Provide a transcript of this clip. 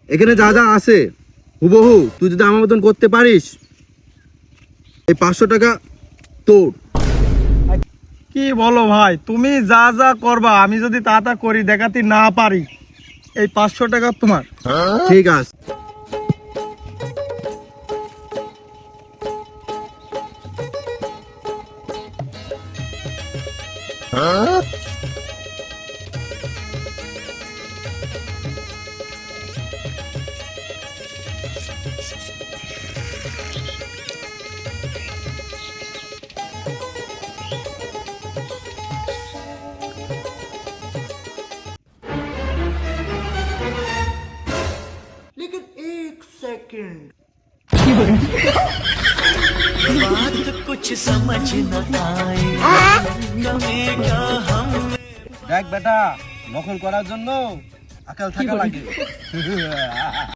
এখানে যা যা আছে হুবহু তুই যদি আমার মতন করতে পারিস, এই 500 টাকা তোর। কি বলো ভাই, তুমি যা যা করবা আমি যদি তা তা করি দেখাতে না পারি, এই 500 টাকা তোমার। ঠিক আছে। দেখ বেটা, নকল করার জন্য আকাল থাকা লাগে।